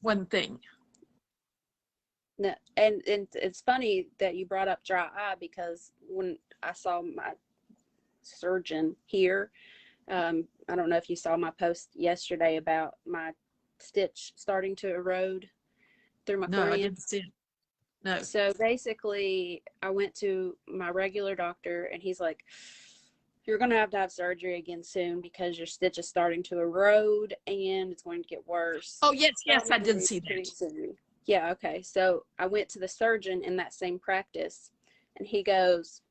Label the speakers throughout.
Speaker 1: one thing.
Speaker 2: No, and it's funny that you brought up dry eye, because when I saw my surgeon here, I don't know if you saw my post yesterday about my stitch starting to erode through my
Speaker 1: No, I
Speaker 2: cornea.
Speaker 1: didn't see it. No.
Speaker 2: So basically, I went to my regular doctor, and he's like, you're going to have surgery again soon because your stitch is starting to erode and it's going to get worse.
Speaker 1: Oh, yes, yes, I did
Speaker 2: Probably
Speaker 1: see
Speaker 2: pretty
Speaker 1: that.
Speaker 2: soon. Yeah, okay. So I went to the surgeon in that same practice, and he goes,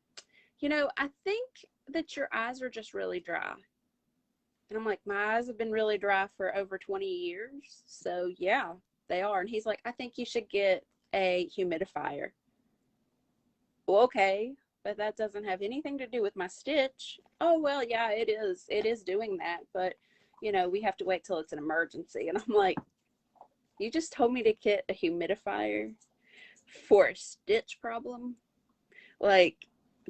Speaker 2: I think that your eyes are just really dry. And I'm like, my eyes have been really dry for over 20 years. So yeah, they are. And he's like, I think you should get a humidifier. Well, okay, but that doesn't have anything to do with my stitch. Oh, well, yeah, it is. It is doing that. But, we have to wait till it's an emergency. And I'm like, you just told me to get a humidifier for a stitch problem? Like,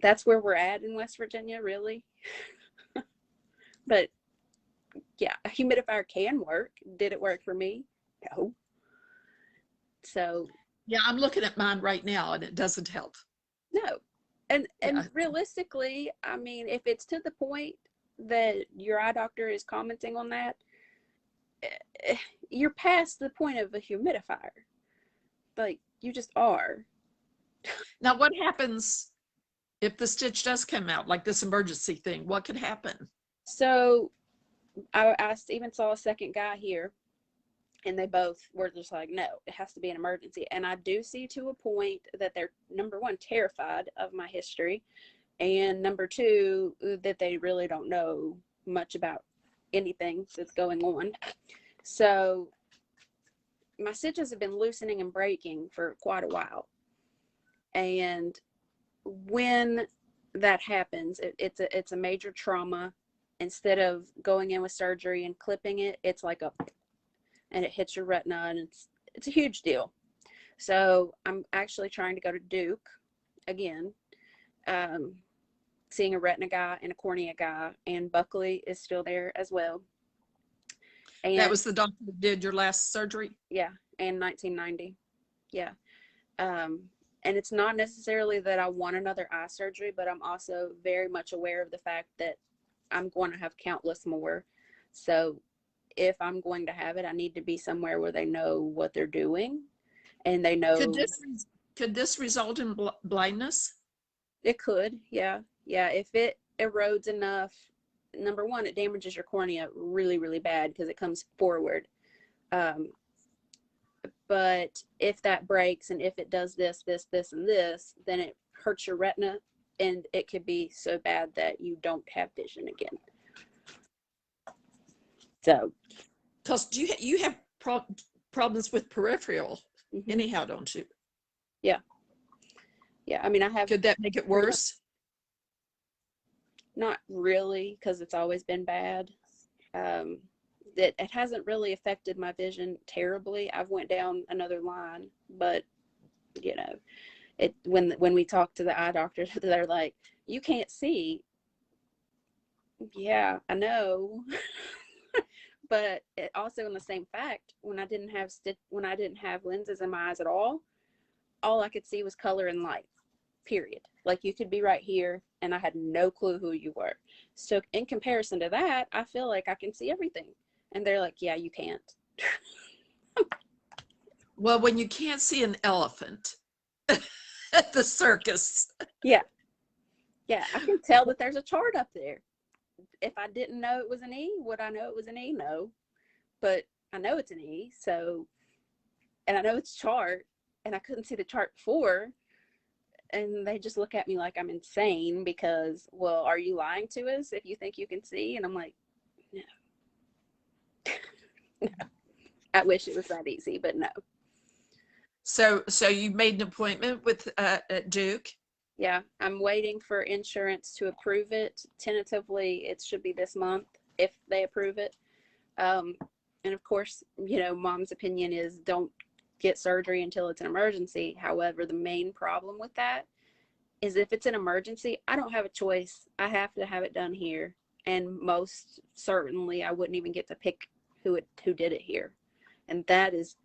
Speaker 2: that's where we're at in West Virginia, really? But yeah, a humidifier can work. Did it work for me? No. So
Speaker 1: Yeah, I'm looking at mine right now, and it doesn't help.
Speaker 2: no. And
Speaker 1: Yeah.
Speaker 2: realistically, I mean, if it's to the point that your eye doctor is commenting on that, you're past the point of a humidifier. Like, you just are.
Speaker 1: Now, what happens if the stitch does come out, like this emergency thing? What could happen?
Speaker 2: So I even saw a second guy here, and they both were just like, no, it has to be an emergency. And I do see to a point that they're, number one, terrified of my history, and number two, that they really don't know much about anything that's going on. So my stitches have been loosening and breaking for quite a while. And when that happens, it's a major trauma. Instead of going in with surgery and clipping it, it's like and it hits your retina, and it's a huge deal. So I'm actually trying to go to Duke again, seeing a retina guy and a cornea guy, and Buckley is still there as well. And
Speaker 1: that was the doctor that did your last surgery?
Speaker 2: Yeah, in 1990. Yeah. And it's not necessarily that I want another eye surgery, but I'm also very much aware of the fact that I'm going to have countless more. So if I'm going to have it, I need to be somewhere where they know what they're doing, and they know.
Speaker 1: Could this result in blindness?
Speaker 2: It could, yeah. Yeah, if it erodes enough, number one, it damages your cornea really, really bad because it comes forward. But if that breaks, and if it does this, and this, then it hurts your retina, and it could be so bad that you don't have vision again. So,
Speaker 1: because you have problems with peripheral, anyhow, don't you?
Speaker 2: Yeah. Yeah, I mean, I have.
Speaker 1: Could that make it worse?
Speaker 2: Not really, because it's always been bad. It hasn't really affected my vision terribly. I've went down another line, but when we talk to the eye doctors, they're like, you can't see. Yeah, I know. But it also, in the same fact, when I didn't have lenses in my eyes at all I could see was color and light, period. Like, you could be right here and I had no clue who you were. So in comparison to that, I feel like I can see everything. And they're like, yeah, you can't.
Speaker 1: Well, when you can't see an elephant at the circus.
Speaker 2: Yeah. Yeah, I can tell that there's a chart up there. If I didn't know it was an E, would I know it was an E? No. But I know it's an E, so, and I know it's chart, and I couldn't see the chart before. And they just look at me like I'm insane because, well, are you lying to us if you think you can see? And I'm like, no. No. I wish it was that easy, but no.
Speaker 1: So you made an appointment with at Duke?
Speaker 2: Yeah, I'm waiting for insurance to approve it. Tentatively, it should be this month if they approve it. And of course, Mom's opinion is don't get surgery until it's an emergency. However, the main problem with that is if it's an emergency, I don't have a choice. I have to have it done here. And most certainly, I wouldn't even get to pick who did it here. And that is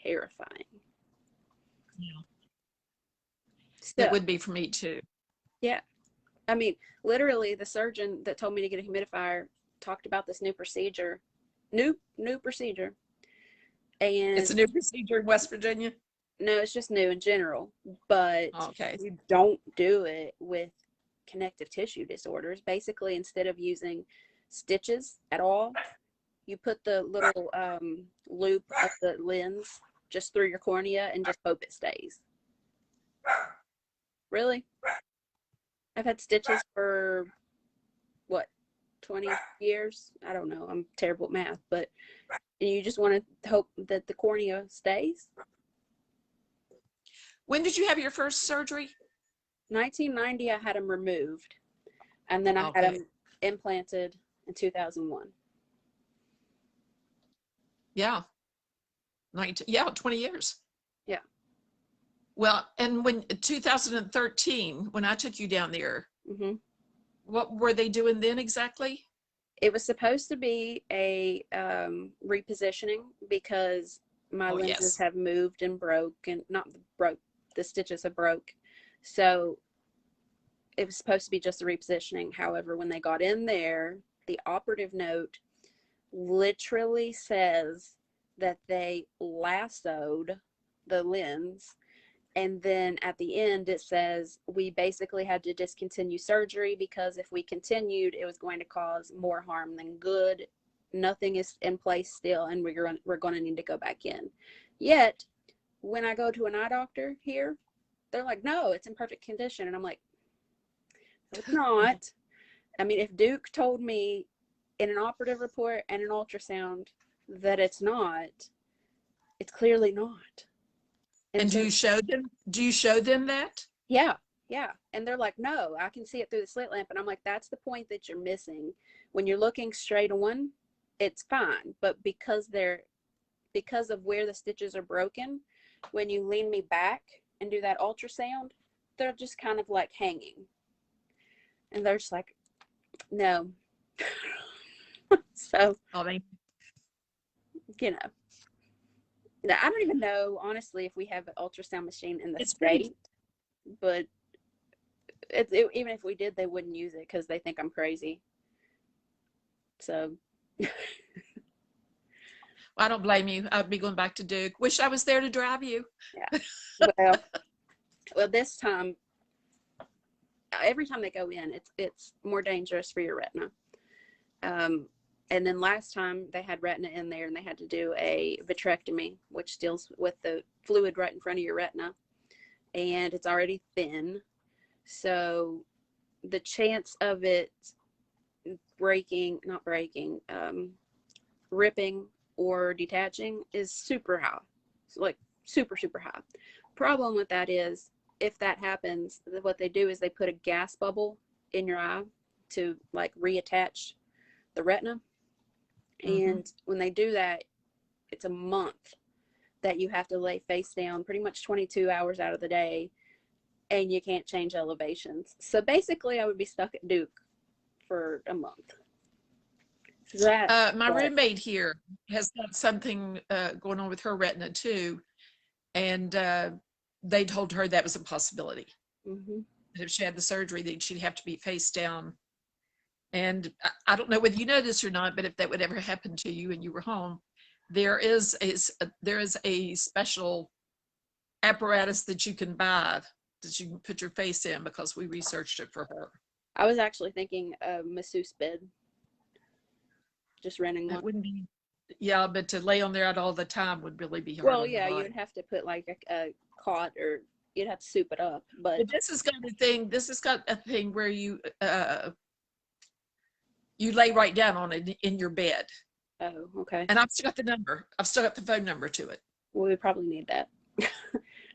Speaker 2: terrifying.
Speaker 1: Yeah.
Speaker 2: So,
Speaker 1: It would be for me too.
Speaker 2: yeah. I mean, literally, the surgeon that told me to get a humidifier talked about this new procedure, new procedure,
Speaker 1: It's
Speaker 2: and
Speaker 1: a new procedure in West Virginia.
Speaker 2: no, it's just new in general, but
Speaker 1: Okay.
Speaker 2: you don't do it with connective tissue disorders. Basically, instead of using stitches at all, you put the little loop of the lens just through your cornea and just hope it stays. Really? I've had stitches for what, 20 years? I don't know. I'm terrible at math, but you just want to hope that the cornea stays.
Speaker 1: When did you have your first surgery?
Speaker 2: 1990, I had them removed, and then I had
Speaker 1: Okay.
Speaker 2: them implanted in 2001.
Speaker 1: Yeah. 19, yeah, 20 years.
Speaker 2: Yeah.
Speaker 1: Well, and when 2013, when I took you down there,
Speaker 2: hmm
Speaker 1: what were they doing then exactly?
Speaker 2: It was supposed to be a repositioning because my
Speaker 1: Oh,
Speaker 2: lenses
Speaker 1: yes.
Speaker 2: have moved and broke, and not broke, the stitches have broke. So it was supposed to be just a repositioning. However, when they got in there, the operative note literally says that they lassoed the lens. And then at the end, it says we basically had to discontinue surgery because if we continued, it was going to cause more harm than good. Nothing is in place still, and we're going to need to go back in. Yet, when I go to an eye doctor here, they're like, no, it's in perfect condition. And I'm like, no, it's not. I mean, if Duke told me in an operative report and an ultrasound that it's not, it's clearly not.
Speaker 1: And
Speaker 2: So,
Speaker 1: do you show them that?
Speaker 2: yeah, yeah. And they're like, no, I can see it through the slit lamp. And I'm like, that's the point that you're missing. When you're looking straight on, it's fine. But because of where the stitches are broken, when you lean me back and do that ultrasound, they're just kind of like hanging. And they're just like, no. So,
Speaker 1: Oh, they,
Speaker 2: you know, I don't even know, honestly, if we have an ultrasound machine in the
Speaker 1: it's
Speaker 2: state,
Speaker 1: pretty.
Speaker 2: but even if we did, they wouldn't use it because they think I'm crazy. So,
Speaker 1: I don't blame you. I'd be going back to Duke. Wish I was there to drive you.
Speaker 2: yeah. Well, this time, every time they go in, it's more dangerous for your retina. And then last time they had retina in there and they had to do a vitrectomy, which deals with the fluid right in front of your retina, and it's already thin. So the chance of it not breaking, ripping or detaching is super high. So like super, super high. Problem with that is if that happens, what they do is they put a gas bubble in your eye to like reattach the retina. And when they do that, it's a month that you have to lay face down pretty much 22 hours out of the day, and you can't change elevations. So basically, I would be stuck at Duke for a month.
Speaker 1: My roommate here has got something going on with her retina too, and they told her that was a possibility.
Speaker 2: Mm-hmm.
Speaker 1: If she had the surgery, then she'd have to be face down. And I don't know whether you know this or not, but if that would ever happen to you and you were home, there is a special apparatus that you can buy that you can put your face in because we researched it for her.
Speaker 2: I was actually thinking a masseuse bed, just renting one.
Speaker 1: It wouldn't be, yeah, but to lay on there all the time would really be hard
Speaker 2: Well,
Speaker 1: on your
Speaker 2: yeah,
Speaker 1: body.
Speaker 2: you'd have to put like a cot, or you'd have to soup it up. But
Speaker 1: This has got a thing. This has got a thing where you lay right down on it in your bed.
Speaker 2: oh, okay.
Speaker 1: And I've still got the number. I've still got the phone number to it.
Speaker 2: Well, we probably need that.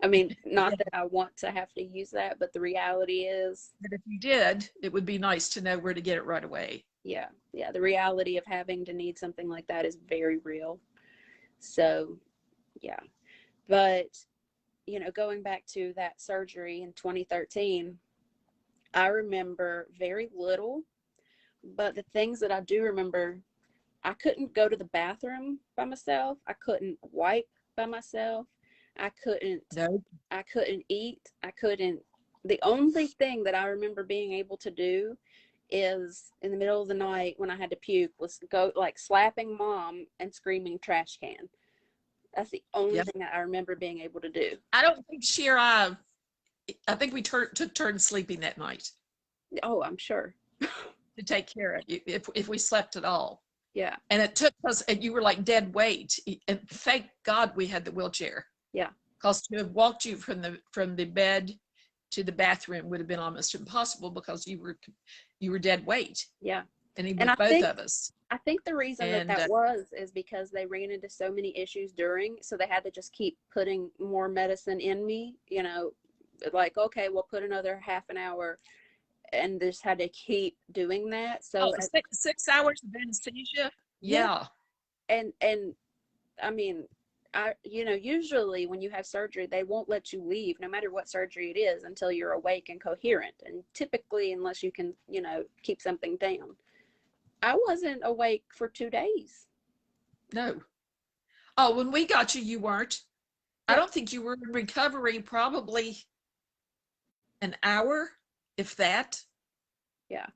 Speaker 2: I mean, not
Speaker 1: Yeah.
Speaker 2: that I want to have to use that, but the reality is,
Speaker 1: But if you did, it would be nice to know where to get it right away.
Speaker 2: yeah, the reality of having to need something like that is very real. So, yeah. But, going back to that surgery in 2013, I remember very little, but the things that I do remember, I couldn't go to the bathroom by myself. I couldn't wipe by myself. I couldn't,
Speaker 1: No.
Speaker 2: I couldn't eat. The only thing that I remember being able to do is in the middle of the night when I had to puke was go like slapping mom and screaming trash can. That's the only
Speaker 1: Yeah.
Speaker 2: thing that I remember being able to do.
Speaker 1: I don't think she or I think we took turns sleeping that night
Speaker 2: Oh, I'm sure.
Speaker 1: to take care of you if we slept at all.
Speaker 2: Yeah.
Speaker 1: And it took us, and you were like dead weight. And thank God we had the wheelchair.
Speaker 2: Yeah.
Speaker 1: Because to have walked you from the bed to the bathroom would have been almost impossible because you were dead weight.
Speaker 2: Yeah.
Speaker 1: And he
Speaker 2: And
Speaker 1: was both of us.
Speaker 2: I think the reason that
Speaker 1: And
Speaker 2: was is because they ran into so many issues during, so they had to just keep putting more medicine in me, like, okay, we'll put another half an hour, and just had to keep doing that. So
Speaker 1: 6 hours of anesthesia.
Speaker 2: yeah,
Speaker 1: Yeah.
Speaker 2: and I mean, usually when you have surgery, they won't let you leave, no matter what surgery it is, until you're awake and coherent. And typically, unless you can, keep something down. I wasn't awake for 2 days.
Speaker 1: No. Oh, when we got you, you weren't. I
Speaker 2: Yeah.
Speaker 1: don't think you were in recovery probably an hour, if that.
Speaker 2: Yeah.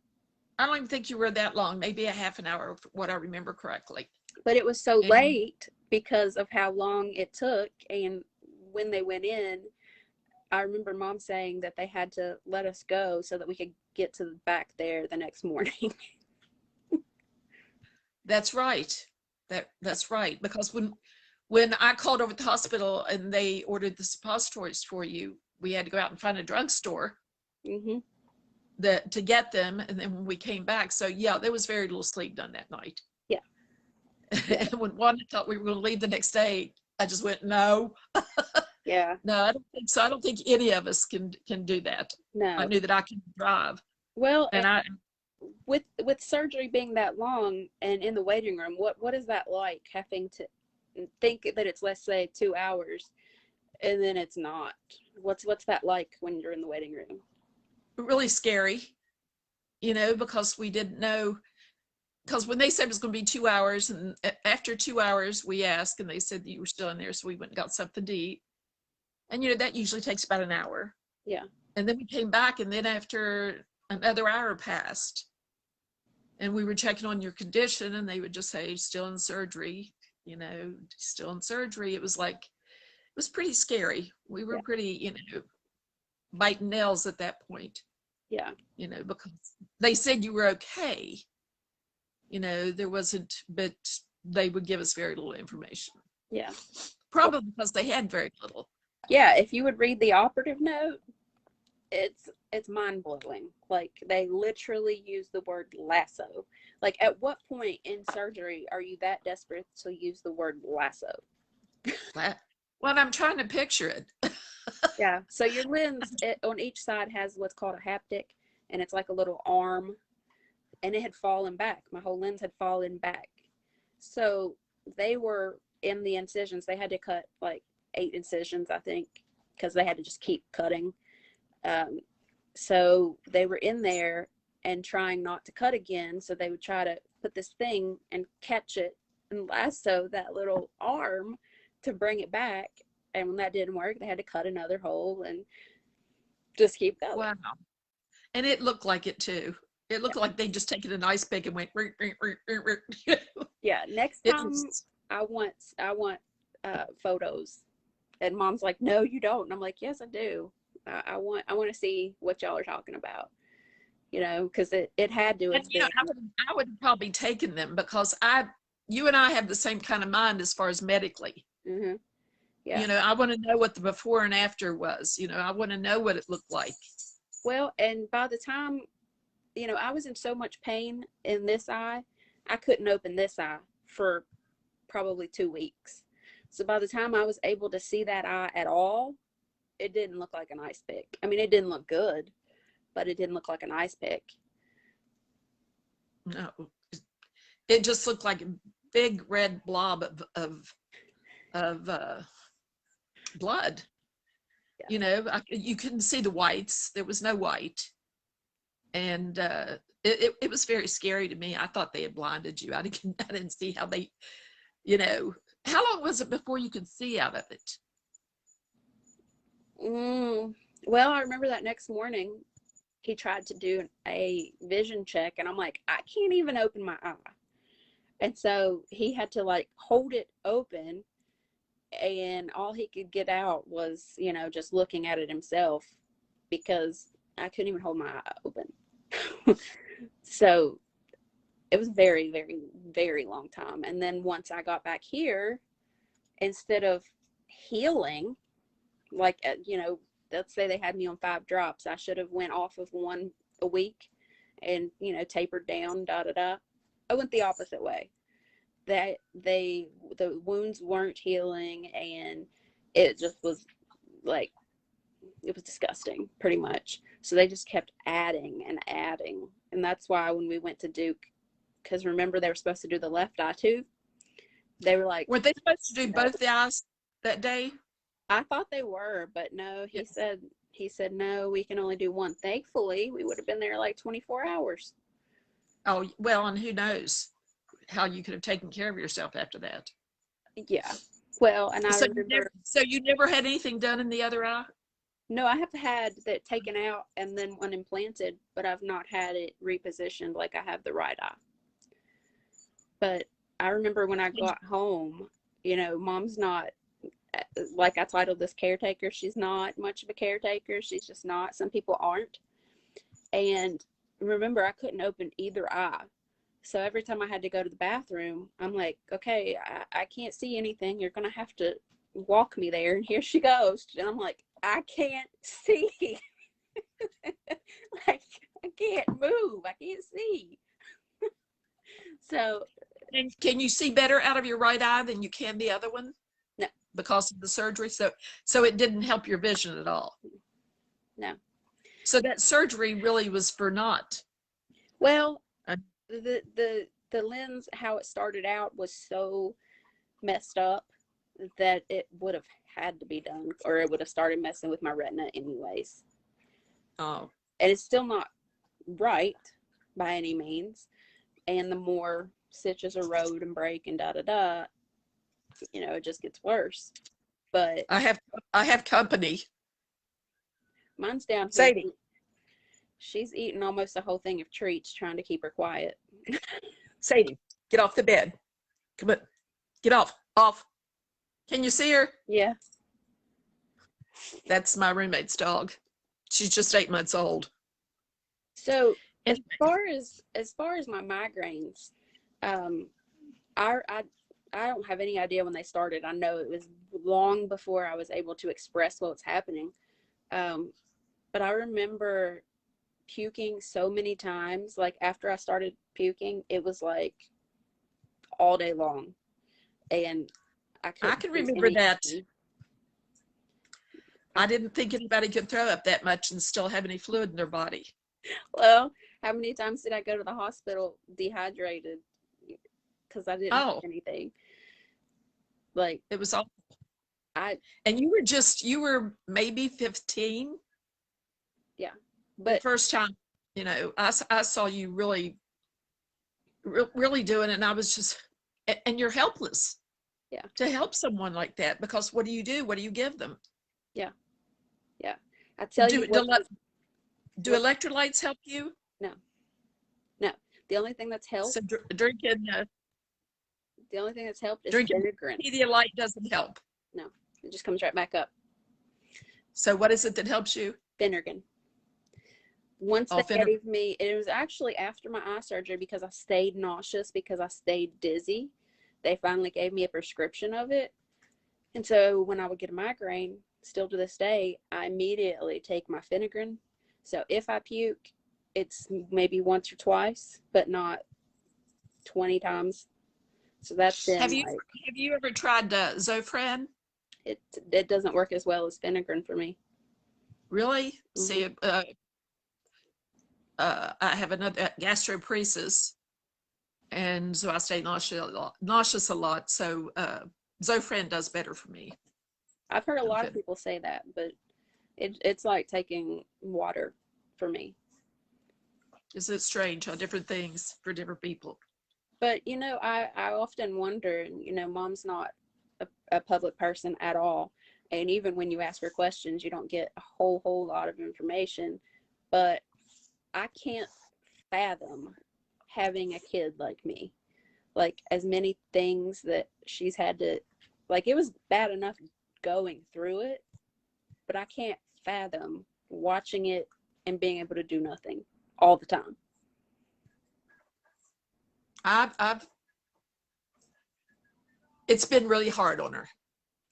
Speaker 1: I don't even think you were that long, maybe a half an hour, what I remember correctly.
Speaker 2: But it was so
Speaker 1: And
Speaker 2: late because of how long it took. And when they went in, I remember mom saying that they had to let us go so that we could get to the back there the next morning.
Speaker 1: that's right. That's right. Because when I called over at the hospital and they ordered the suppositories for you, we had to go out and find a drugstore
Speaker 2: Mm-hmm.
Speaker 1: to get them. And then when we came back, so yeah, there was very little sleep done that night.
Speaker 2: Yeah.
Speaker 1: And when Wanda thought we were going to leave the next day, I just went, no.
Speaker 2: Yeah.
Speaker 1: No, I don't think so. I don't think any of us can do that. I
Speaker 2: No.
Speaker 1: knew that I could drive.
Speaker 2: Well,
Speaker 1: And I
Speaker 2: with surgery being that long and in the waiting room, what is that like, having to think that it's, let's say, 2 hours, and then it's not? What's that like when you're in the waiting room?
Speaker 1: really scary, because we didn't know, because when they said it was going to be 2 hours, and after 2 hours we asked and they said that you were still in there, so we went and got something to eat. And that usually takes about an hour.
Speaker 2: Yeah.
Speaker 1: And then we came back, and then after another hour passed and we were checking on your condition, and they would just say still in surgery, still in surgery. It was pretty scary. We were
Speaker 2: Yeah.
Speaker 1: pretty, biting nails at that point.
Speaker 2: Yeah.
Speaker 1: Because they said you were okay. There wasn't, but they would give us very little information.
Speaker 2: Yeah.
Speaker 1: Probably because they had very little.
Speaker 2: Yeah, if you would read the operative note, it's mind-blowing. Like, they literally use the word lasso. Like, at what point in surgery are you that desperate to use the word lasso?
Speaker 1: Well, I'm trying to picture it.
Speaker 2: Yeah. So your lens on each side has what's called a haptic, and it's like a little arm, and it had fallen back. My whole lens had fallen back. So they were in the incisions. They had to cut like 8 incisions, I think, because they had to just keep cutting. So they were in there and trying not to cut again. So they would try to put this thing and catch it and lasso that little arm to bring it back. And when that didn't work, they had to cut another hole and just keep going.
Speaker 1: Wow. And it looked like it too. It looked like they just taken an ice pick and went.
Speaker 2: Yeah. Next time I want photos. And mom's like, no, you don't. And I'm like, yes, I do. I want to see what y'all are talking about, because it had to have been.
Speaker 1: I would have probably taken them because you and I have the same kind of mind as far as medically.
Speaker 2: Mm-hmm. Yeah.
Speaker 1: I want to know what the before and after was. I want to know what it looked like.
Speaker 2: Well, and by the time, I was in so much pain in this eye, I couldn't open this eye for probably 2 weeks. So by the time I was able to see that eye at all, it didn't look like an ice pick. I mean, it didn't look good, but it didn't look like an ice pick.
Speaker 1: No, it just looked like a big red blob of blood. Yeah. You couldn't see the whites. There was no white. And it was very scary to me. I thought they had blinded you. I didn't see how they, How long was it before you could see out of it?
Speaker 2: Well, I remember that next morning he tried to do a vision check, and I'm like, I can't even open my eye. And so he had to like hold it open, and all he could get out was, just looking at it himself because I couldn't even hold my eye open. So it was very, very, very long time. And then once I got back here, instead of healing, like, let's say they had me on 5 drops, I should have went off of 1 a week and, tapered down, da, da, da. I went the opposite way. That the wounds weren't healing, and it just was like, it was disgusting pretty much. So they just kept adding and adding. And that's why when we went to Duke, because remember they were supposed to do the left eye too, they were like,
Speaker 1: Were they supposed to do
Speaker 2: no.
Speaker 1: both the eyes that day?
Speaker 2: I thought they were, but no, he said no, we can only do one. Thankfully, we would have been there like 24 hours.
Speaker 1: Oh, well, and who knows how you could have taken care of yourself after that.
Speaker 2: Yeah. Well, and I remember.
Speaker 1: So you never had anything done in the other eye?
Speaker 2: No, I have had that taken out and then one implanted, but I've not had it repositioned like I have the right eye. But I remember when I got home, Mom's not, like I titled this caretaker. She's not much of a caretaker. She's just not. Some people aren't. And remember, I couldn't open either eye. So every time I had to go to the bathroom, I'm like, okay, I can't see anything. You're going to have to walk me there. And here she goes. And I'm like, I can't see. Like, I can't move. I can't see. So.
Speaker 1: And can you see better out of your right eye than you can the other one?
Speaker 2: No.
Speaker 1: Because of the surgery? So it didn't help your vision at all?
Speaker 2: No.
Speaker 1: So that surgery really was for naught?
Speaker 2: Well, the lens, how it started out, was so messed up that it would have had to be done, or it would have started messing with my retina anyways.
Speaker 1: Oh.
Speaker 2: And it's still not right by any means. And the more stitches erode and break and da da da, it just gets worse. But
Speaker 1: I have company.
Speaker 2: Mine's down here.
Speaker 1: Sadie.
Speaker 2: She's eating almost a whole thing of treats, trying to keep her quiet.
Speaker 1: Sadie, get off the bed. Come on. Get off. Off. Can you see her?
Speaker 2: Yeah.
Speaker 1: That's my roommate's dog. She's just 8 months old.
Speaker 2: So as far as my migraines, I don't have any idea when they started. I know it was long before I was able to express what was happening. But I remember puking so many times. Like after I started puking, it was like all day long, and I
Speaker 1: can remember that. I didn't think anybody could throw up that much and still have any fluid in their body.
Speaker 2: Well, how many times did I go to the hospital dehydrated because I didn't have anything? Like,
Speaker 1: it was all.
Speaker 2: And
Speaker 1: you were maybe 15.
Speaker 2: Yeah,
Speaker 1: but the first time, I saw you really doing it, and I was just, and you're helpless.
Speaker 2: Yeah.
Speaker 1: To help someone like that, because what do you do? What do you give them?
Speaker 2: Yeah. Yeah. I tell you what.
Speaker 1: Do electrolytes help you?
Speaker 2: No. No. The only thing that's helped.
Speaker 1: So drinking.
Speaker 2: The only thing that's helped is
Speaker 1: drinking
Speaker 2: Pedigree.
Speaker 1: Pedialyte doesn't help.
Speaker 2: No, it just comes right back up.
Speaker 1: So what is it that helps you?
Speaker 2: Finnegan. Once they gave me, it was actually after my eye surgery because I stayed nauseous, because I stayed dizzy. They finally gave me a prescription of it. And so when I would get a migraine, still to this day, I immediately take my Finnegan. So if I puke, it's maybe once or twice, but not 20 times. So that's been
Speaker 1: have you ever tried Zofran?
Speaker 2: It doesn't work as well as Finnegan for me.
Speaker 1: Really? Mm-hmm. See, I have another gastroparesis, and so I stay nauseous a lot. So Zofran does better for me.
Speaker 2: I've heard a lot of people say that, but it's like taking water for me.
Speaker 1: Is it strange how different things for different people?
Speaker 2: But I often wonder, Mom's not a public person at all. And even when you ask her questions, you don't get a whole lot of information. But I can't fathom having a kid like me. Like, as many things that she's had to, like, it was bad enough going through it, but I can't fathom watching it and being able to do nothing all the time.
Speaker 1: I've it's been really hard on her.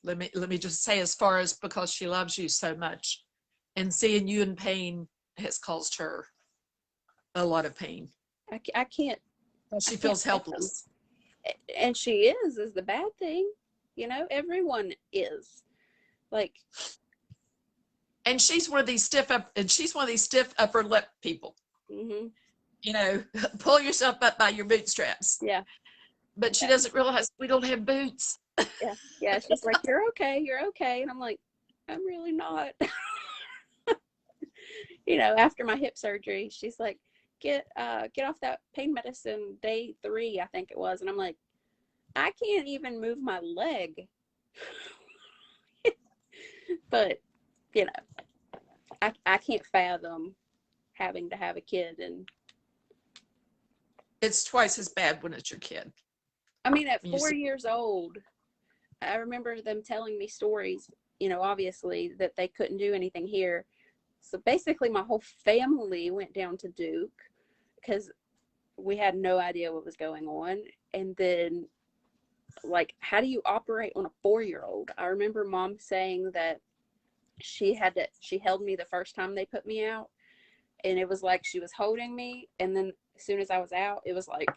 Speaker 1: Let me just say, as far as, because she loves you so much, and seeing you in pain has caused her a lot of pain.
Speaker 2: I can't.
Speaker 1: She feels helpless.
Speaker 2: And she is the bad thing. You know, everyone is. Like,
Speaker 1: and she's one of these stiff upper lip people.
Speaker 2: mm-hmm.
Speaker 1: You know, pull yourself up by your bootstraps.
Speaker 2: Yeah.
Speaker 1: But she doesn't realize we don't have boots.
Speaker 2: Yeah. Yeah. She's like, you're okay. And I'm like, I'm really not. You know, after my hip surgery, she's like, get off that pain medicine day 3, I think it was. And I'm like, I can't even move my leg. But, you know, I can't fathom having to have a kid. And
Speaker 1: it's twice as bad when it's your kid.
Speaker 2: I mean, at 4 years old, I remember them telling me stories, you know, obviously, that they couldn't do anything here. So basically my whole family went down to Duke because we had no idea what was going on. And then, like, how do you operate on a 4-year-old? I remember Mom saying that she held me the first time they put me out, and it was like she was holding me, and then as soon as I was out, it was like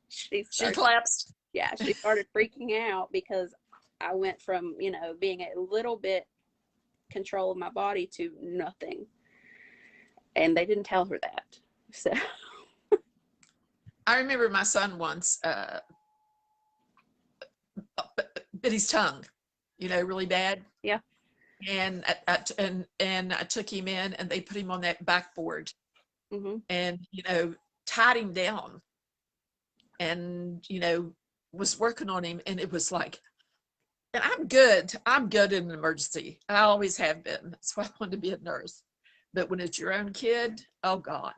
Speaker 2: she
Speaker 1: collapsed.
Speaker 2: Yeah, she started freaking out because I went from, you know, being a little bit control of my body to nothing. And they didn't tell her that. So
Speaker 1: I remember my son once bit his tongue, you know, really bad.
Speaker 2: Yeah.
Speaker 1: And I took him in, and they put him on that backboard,
Speaker 2: mm-hmm.
Speaker 1: and, you know, tied him down, and, you know, was working on him. And it was like, and I'm good in an emergency. I always have been. That's why I wanted to be a nurse. But when it's your own kid, oh God,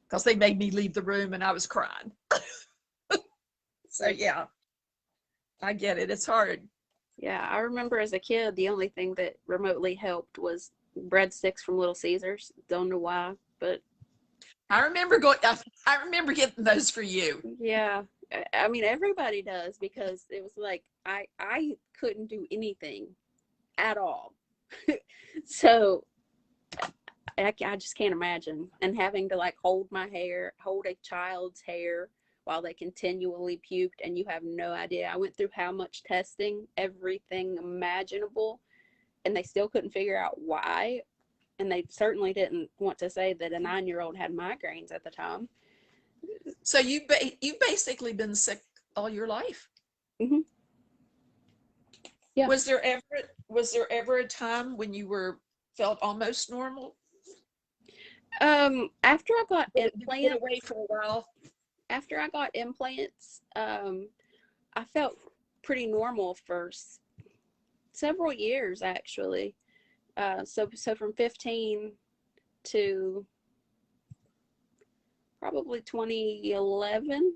Speaker 1: because they made me leave the room and I was crying. So yeah, I get it. It's hard.
Speaker 2: Yeah, I remember as a kid, the only thing that remotely helped was breadsticks from Little Caesars. Don't know why, but
Speaker 1: I remember getting those for you.
Speaker 2: Yeah, I mean, everybody does, because it was like I couldn't do anything at all. So I just can't imagine. And having to, like, hold a child's hair while they continually puked, and you have no idea. I went through how much testing, everything imaginable, and they still couldn't figure out why. And they certainly didn't want to say that a 9-year-old had migraines at the time.
Speaker 1: So you've basically been sick all your life.
Speaker 2: Mm-hmm. Yeah.
Speaker 1: Was there ever a time when you felt almost normal?
Speaker 2: After I got implants,
Speaker 1: away for a while.
Speaker 2: After I got implants, I felt pretty normal for several years, actually. So from 15 to probably 2011,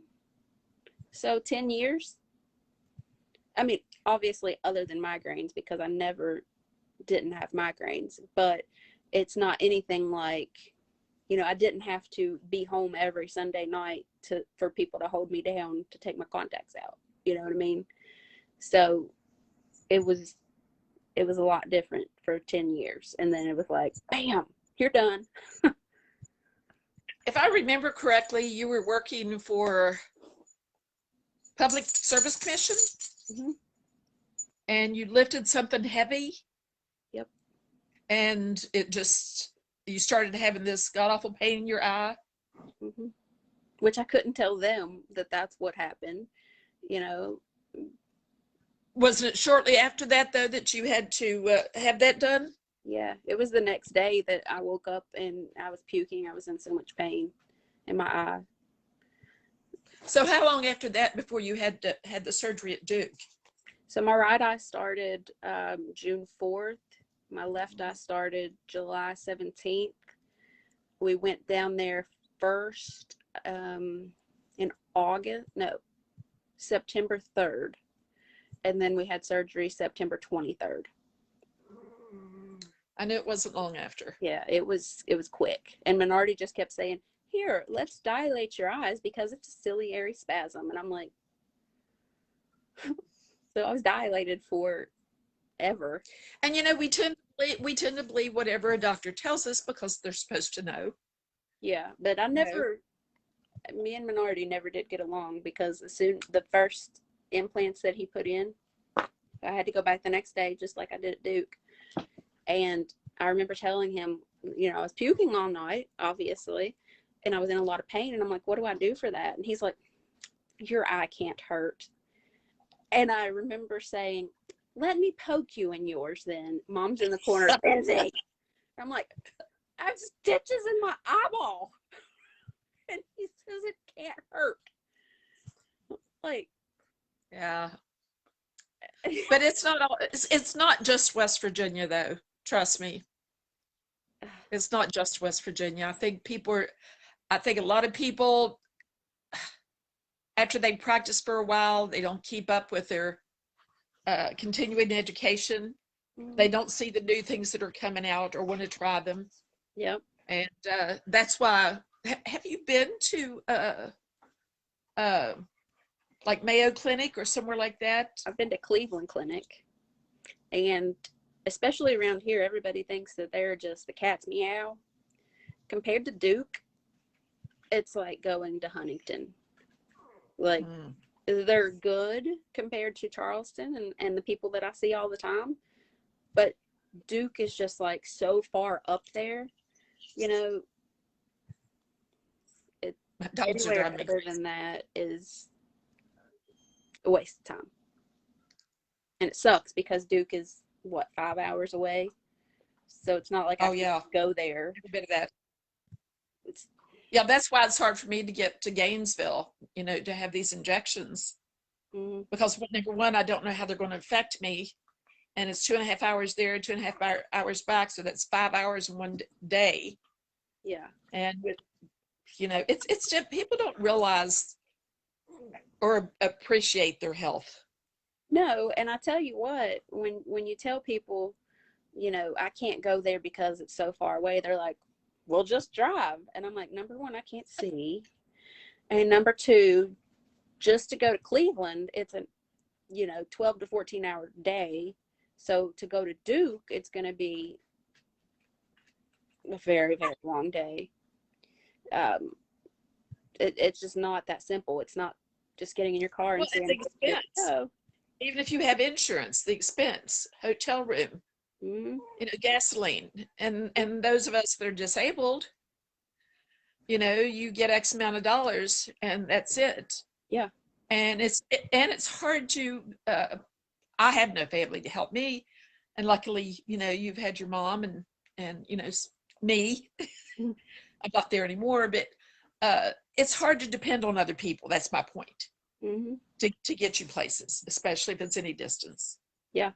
Speaker 2: so 10 years. I mean, obviously, other than migraines, because I never didn't have migraines, but it's not anything like, you know, I didn't have to be home every Sunday night for people to hold me down to take my contacts out. You know what I mean? So it was a lot different for 10 years. And then it was like, bam, you're done.
Speaker 1: If I remember correctly, you were working for Public Service Commission.
Speaker 2: Mm-hmm.
Speaker 1: And you lifted something heavy.
Speaker 2: Yep.
Speaker 1: And you started having this god-awful pain in your eye.
Speaker 2: Mm-hmm. Which I couldn't tell them that that's what happened, you know.
Speaker 1: Wasn't it shortly after that, though, that you had to have that done?
Speaker 2: Yeah, it was the next day that I woke up and I was puking. I was in so much pain in my eye.
Speaker 1: So how long after that before you had the surgery at Duke?
Speaker 2: So my right eye started June 4th. My left eye started July 17th. We went down there first in September 3rd. And then we had surgery September 23rd.
Speaker 1: I knew it wasn't long after.
Speaker 2: Yeah, it was quick. And Minardi just kept saying, here, let's dilate your eyes because it's a ciliary spasm. And I'm like, so I was dilated forever.
Speaker 1: And we tend to believe whatever a doctor tells us because they're supposed to know.
Speaker 2: Yeah, but me and Minardi never did get along because the first implants that he put in, I had to go back the next day just like I did at Duke. And I remember telling him, I was puking all night, obviously, and I was in a lot of pain. And I'm like, what do I do for that? And he's like, your eye can't hurt. And I remember saying, let me poke you in yours then. Mom's in the corner, busy. I'm like, I have stitches in my eyeball. And he says it can't hurt. Like,
Speaker 1: yeah. But it's not just West Virginia though. Trust me. It's not just West Virginia. I think a lot of people, after they practice for a while, they don't keep up with their continuing education. They don't see the new things that are coming out or want to try them.
Speaker 2: Yep.
Speaker 1: And that's why, have you been to like Mayo Clinic or somewhere like that?
Speaker 2: I've been to Cleveland Clinic, and especially around here, everybody thinks that they're just the cat's meow. Compared to Duke, it's like going to Huntington. Like, they're good compared to Charleston and the people that I see all the time. But Duke is just like so far up there, anywhere other than that is a waste of time. And it sucks because Duke is 5 hours away. So it's not like I can go there.
Speaker 1: A bit of that. Yeah, that's why it's hard for me to get to Gainesville, to have these injections. Mm-hmm. Because number one, I don't know how they're going to affect me. And it's 2.5 hours there, 2.5 hours back. So that's 5 hours in one day.
Speaker 2: Yeah.
Speaker 1: And it's just, people don't realize or appreciate their health.
Speaker 2: No. And I tell you what, when you tell people, I can't go there because it's so far away, they're like, well, just drive. And I'm like, number one, I can't see. And number two, just to go to Cleveland, it's a, 12 to 14 hour day. So to go to Duke, it's going to be a very, very long day. It's just not that simple. It's not just getting in your car and saying,
Speaker 1: it's the expense. Even if you have insurance, the expense, hotel room, gasoline, and those of us that are disabled, you get X amount of dollars and that's it.
Speaker 2: Yeah.
Speaker 1: And it's hard to, I have no family to help me. And luckily, you've had your mom and me. I'm not there anymore, but it's hard to depend on other people. That's my point. Mm-hmm. To get you places, especially if it's any distance.
Speaker 2: Yeah.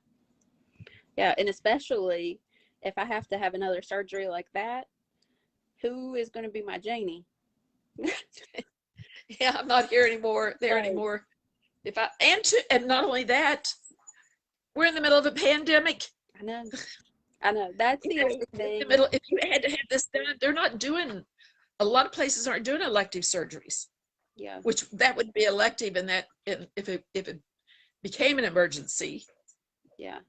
Speaker 2: Yeah. And especially if I have to have another surgery like that, who is going to be my Janie?
Speaker 1: Yeah, I'm not here anymore, anymore. And not only that, we're in the middle of a pandemic.
Speaker 2: I know. That's the only thing.
Speaker 1: In the middle, if you had to have this done, they're not doing, a lot of places aren't doing elective surgeries.
Speaker 2: Yeah.
Speaker 1: Which that would be elective if it became an emergency.
Speaker 2: Yeah.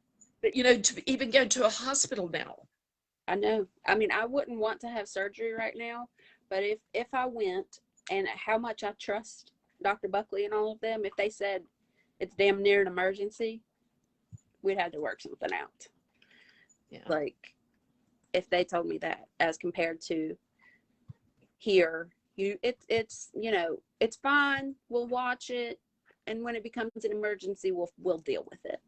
Speaker 1: But to even go to a hospital now.
Speaker 2: I know. I mean, I wouldn't want to have surgery right now, but if I went, and how much I trust Dr. Buckley and all of them, if they said it's damn near an emergency, we'd have to work something out. Yeah. Like, if they told me that, as compared to here, it's it's fine. We'll watch it, and when it becomes an emergency, we'll deal with it.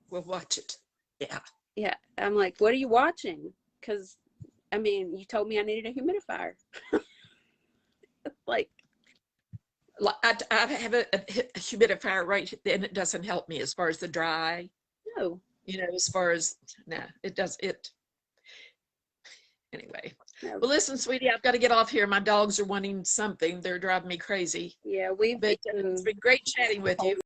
Speaker 1: We'll watch it. Yeah.
Speaker 2: Yeah. I'm like, what are you watching? Because, you told me I needed a humidifier. Like,
Speaker 1: I have a humidifier right, and it doesn't help me as far as the dry,
Speaker 2: No.
Speaker 1: as far as, nah, it does it. Anyway,
Speaker 2: No.
Speaker 1: well, listen, sweetie, I've got to get off here. My dogs are wanting something. They're driving me crazy.
Speaker 2: Yeah, we've
Speaker 1: But it's
Speaker 2: eaten
Speaker 1: been great chatting with you.